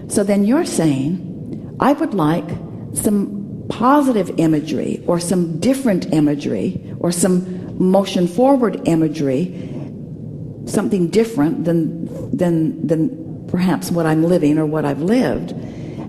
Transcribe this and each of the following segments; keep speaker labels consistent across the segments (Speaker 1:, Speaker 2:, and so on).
Speaker 1: So then you're saying, I would like some positive imagery or some different imagery or some motion forward imagery, something different than perhaps what I'm living or what I've lived.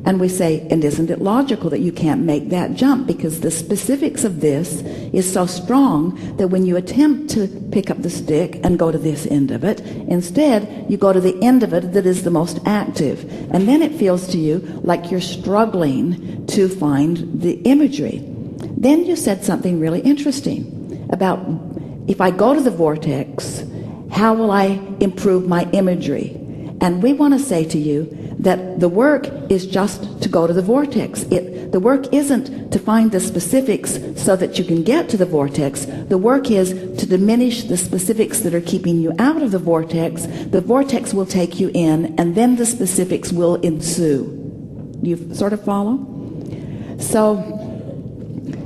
Speaker 1: And we say, and isn't it logical that you can't make that jump, because the specifics of this is so strong that when you attempt to pick up the stick and go to this end of it, instead you go to the end of it that is the most active, and then it feels to you like you're struggling to find the imagery. Then you said something really interesting about, if I go to the vortex, how will I improve my imagery? And we want to say to you that the work is just to go to the vortex. The work isn't to find the specifics so that you can get to the vortex. The work is to diminish the specifics that are keeping you out of the vortex. The vortex will take you in, and then the specifics will ensue. You sort of follow? So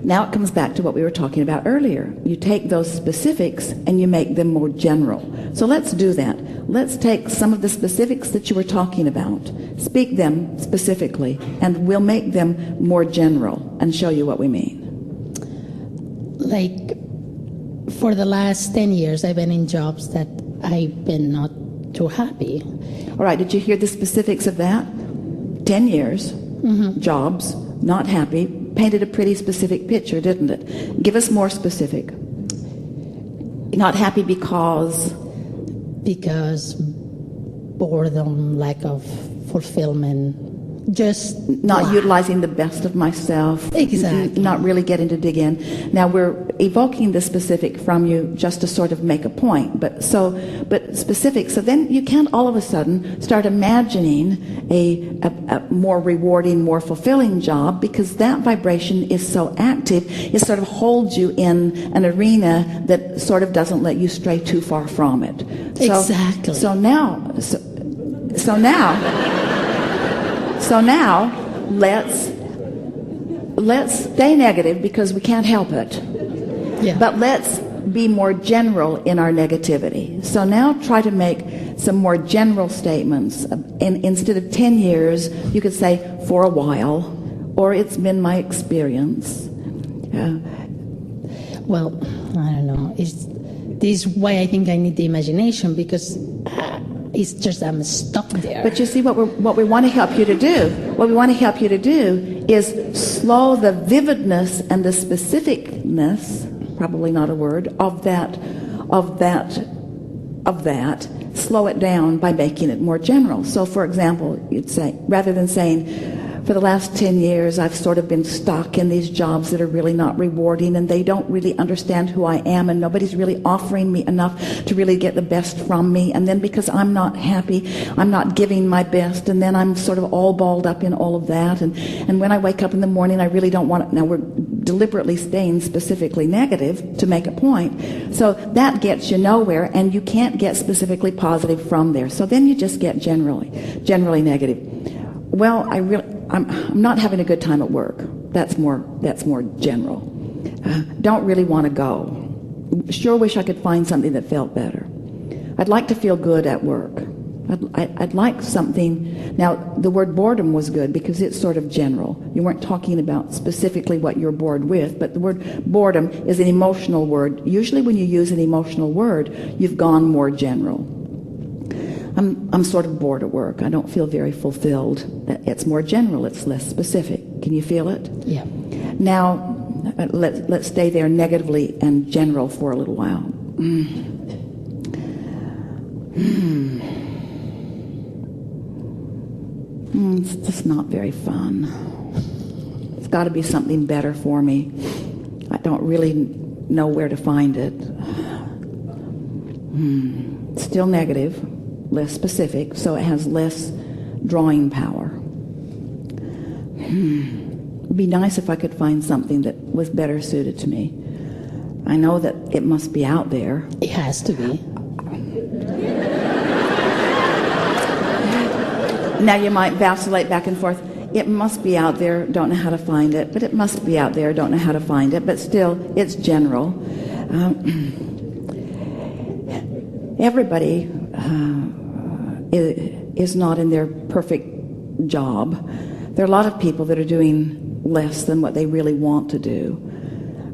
Speaker 1: now it comes back to what we were talking about earlier. You take those specifics and you make them more general. So let's do that. Let's take some of the specifics that you were talking about, speak them specifically, and we'll make them more general and show you what we mean.
Speaker 2: Like, for the last 10 years, I've been in jobs that I've been not too happy.
Speaker 1: All right, did you hear the specifics of that? 10 years, jobs, not happy, painted a pretty specific picture, didn't it? Give us more specific. Not happy because boredom, lack of fulfillment, just not utilizing the best of myself.
Speaker 2: Exactly.
Speaker 1: Not really getting to dig in. Now we're evoking the specific from you just to sort of make a point, but specific. So then you can't all of a sudden start imagining a more rewarding, more fulfilling job, because that vibration is so active. It sort of holds you in an arena that sort of doesn't let you stray too far from it.
Speaker 2: Exactly.
Speaker 1: So now let's stay negative, because we can't help it.
Speaker 2: Yeah.
Speaker 1: But let's be more general in our negativity. So now try to make some more general statements. And instead of 10 years, you could say, for a while, or it's been my experience.
Speaker 2: Well, I don't know. This is why I think I need the imagination, because it's just I'm stuck there.
Speaker 1: But you see, what we want to help you to do, is slow the vividness and the specificness, probably not a word, of that, slow it down by making it more general. So for example, you'd say, rather than saying, for the last 10 years, I've sort of been stuck in these jobs that are really not rewarding, and they don't really understand who I am, and nobody's really offering me enough to really get the best from me. And then because I'm not happy, I'm not giving my best, and then I'm sort of all balled up in all of that. And when I wake up in the morning, I really don't want it. Now we're deliberately staying specifically negative to make a point. So that gets you nowhere, and you can't get specifically positive from there. So then you just get generally negative. Well, I'm not having a good time at work. That's more general. Don't really want to go. Sure wish I could find something that felt better. I'd like to feel good at work. I'd like something. Now, the word boredom was good because it's sort of general. You weren't talking about specifically what you're bored with, but the word boredom is an emotional word. Usually when you use an emotional word, you've gone more general. I'm sort of bored at work. I don't feel very fulfilled. It's more general. It's less specific. Can you feel it?
Speaker 2: Yeah.
Speaker 1: Now, let's stay there negatively and general for a little while. It's just not very fun. It's got to be something better for me. I don't really know where to find it. Still negative. Less specific, so it has less drawing power. It'd be nice if I could find something that was better suited to me. I know that it must be out there.
Speaker 2: It has to be.
Speaker 1: Now you might vacillate back and forth. It must be out there, don't know how to find it, but it must be out there, don't know how to find it, but still, it's general. Everybody is not in their perfect job. There are a lot of people that are doing less than what they really want to do.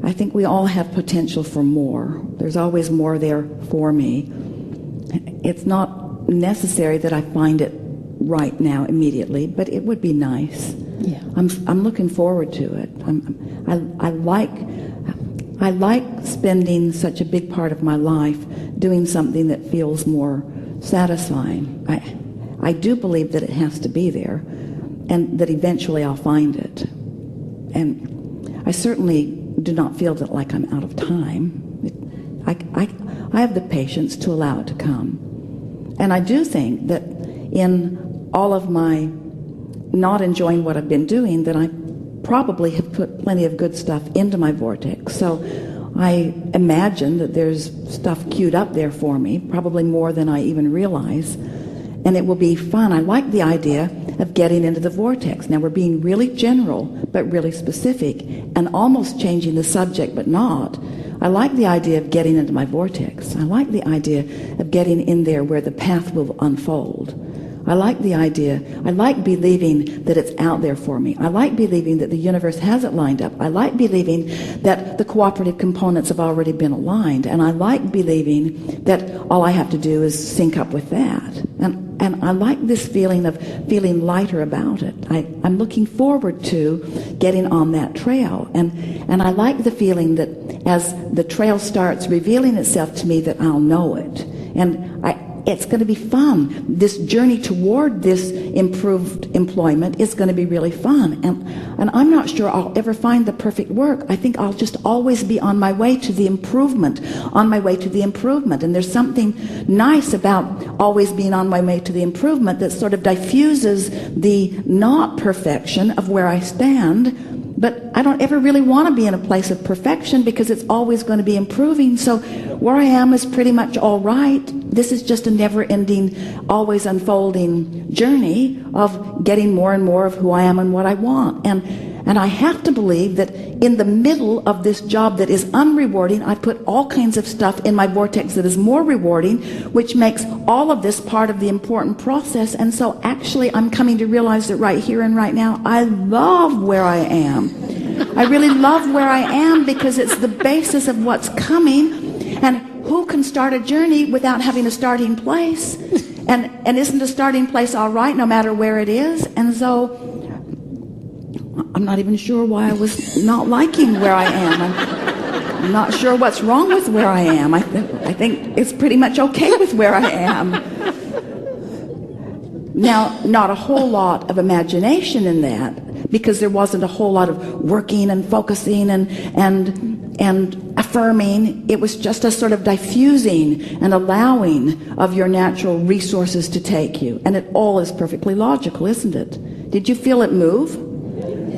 Speaker 1: I think we all have potential for more. There's always more there for me. It's not necessary that I find it right now immediately, but it would be nice.
Speaker 2: Yeah.
Speaker 1: I'm looking forward to it. I like spending such a big part of my life doing something that feels more satisfying. I do believe that it has to be there, and that eventually I'll find it. And I certainly do not feel that like I'm out of time. I have the patience to allow it to come. And I do think that in all of my not enjoying what I've been doing, that I probably have put plenty of good stuff into my vortex. So I imagine that there's stuff queued up there for me, probably more than I even realize. And it will be fun. I like the idea of getting into the vortex. Now we're being really general, but really specific, and almost changing the subject, but not. I like the idea of getting into my vortex. I like the idea of getting in there where the path will unfold. I like the idea. I like believing that it's out there for me. I like believing that the universe has it lined up. I like believing that the cooperative components have already been aligned. And I like believing that all I have to do is sync up with that. And I like this feeling of feeling lighter about it. I'm looking forward to getting on that trail. And I like the feeling that as the trail starts revealing itself to me, that I'll know it. And it's going to be fun. This journey toward this improved employment is going to be really fun. And I'm not sure I'll ever find the perfect work. I think I'll just always be on my way to the improvement, on my way to the improvement. And there's something nice about always being on my way to the improvement that sort of diffuses the not perfection of where I stand. But I don't ever really want to be in a place of perfection because it's always going to be improving. So where I am is pretty much all right. This is just a never-ending, always unfolding journey of getting more and more of who I am and what I want. And I have to believe that in the middle of this job that is unrewarding, I put all kinds of stuff in my vortex that is more rewarding, which makes all of this part of the important process. And so actually I'm coming to realize that right here and right now, I love where I am. I really love where I am because it's the basis of what's coming. And who can start a journey without having a starting place? And isn't a starting place all right no matter where it is? And so I'm not even sure why I was not liking where I am. I'm not sure what's wrong with where I am. I think it's pretty much okay with where I am. Now, not a whole lot of imagination in that, because there wasn't a whole lot of working and focusing and affirming. It was just a sort of diffusing and allowing of your natural resources to take you. And it all is perfectly logical, isn't it? Did you feel it move?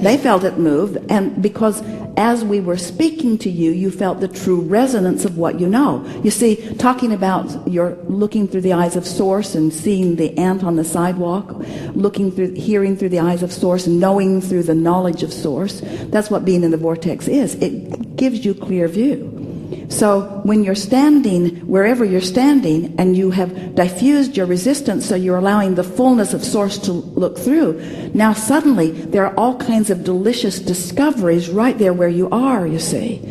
Speaker 1: They felt it move, and because as we were speaking to you, you felt the true resonance of what you know. You see, talking about your looking through the eyes of Source and seeing the ant on the sidewalk, hearing through the eyes of Source, knowing through the knowledge of Source, that's what being in the vortex is. It gives you clear view. So when you're standing, wherever you're standing, and you have diffused your resistance, so you're allowing the fullness of Source to look through, now suddenly there are all kinds of delicious discoveries right there where you are, you see.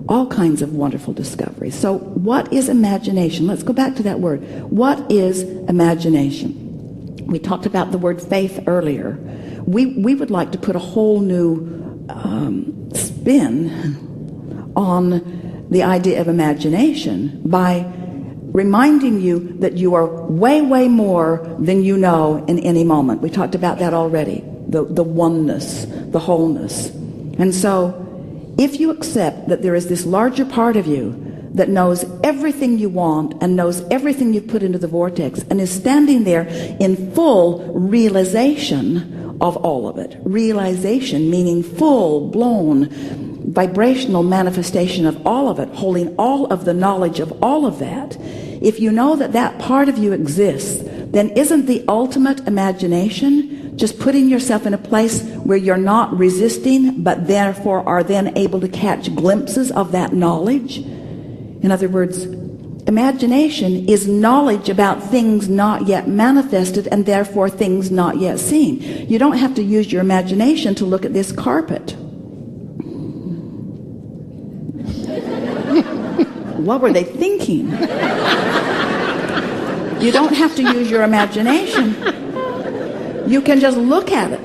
Speaker 1: All kinds of wonderful discoveries. So what is imagination? Let's go back to that word. What is imagination? We talked about the word faith earlier. We would like to put a whole new spin on the idea of imagination by reminding you that you are way, way more than you know in any moment. We talked about that already, the oneness, the wholeness. And so if you accept that there is this larger part of you that knows everything you want and knows everything you've put into the vortex and is standing there in full realization of all of it. Realization meaning full-blown vibrational manifestation of all of it, holding all of the knowledge of all of that. If you know that that part of you exists, then isn't the ultimate imagination just putting yourself in a place where you're not resisting, but therefore are then able to catch glimpses of that knowledge? In other words, Imagination is knowledge about things not yet manifested and therefore things not yet seen. You don't have to use your imagination to look at this carpet. What were they thinking? You don't have to use your imagination. You can just look at it.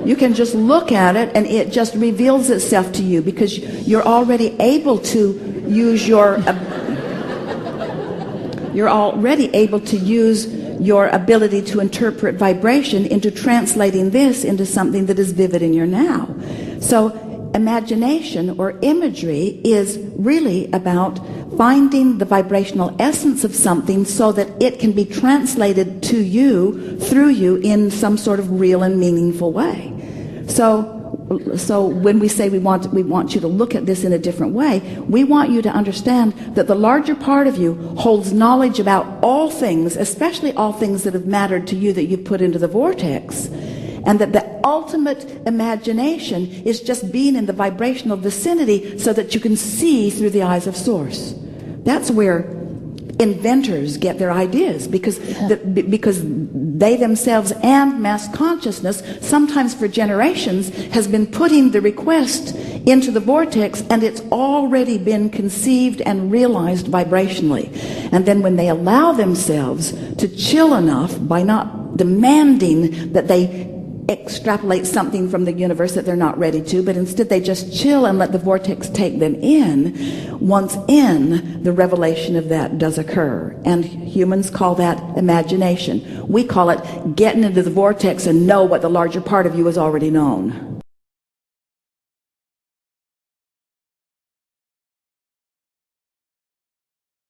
Speaker 1: You can just look at it and it just reveals itself to you because you're already able to use your ability to interpret vibration into translating this into something that is vivid in your now. So imagination or imagery is really about finding the vibrational essence of something so that it can be translated to you, through you, in some sort of real and meaningful way. So when we say we want you to look at this in a different way, we want you to understand that the larger part of you holds knowledge about all things, especially all things that have mattered to you that you've put into the vortex, and that the ultimate imagination is just being in the vibrational vicinity so that you can see through the eyes of Source. That's where inventors get their ideas, because they themselves and mass consciousness, sometimes for generations, has been putting the request into the vortex, and it's already been conceived and realized vibrationally. And then when they allow themselves to chill enough by not demanding that they extrapolate something from the universe that they're not ready to, but instead they just chill and let the vortex take them in, once in, the revelation of that does occur. And humans call that imagination. We call it getting into the vortex and know what the larger part of you has already known.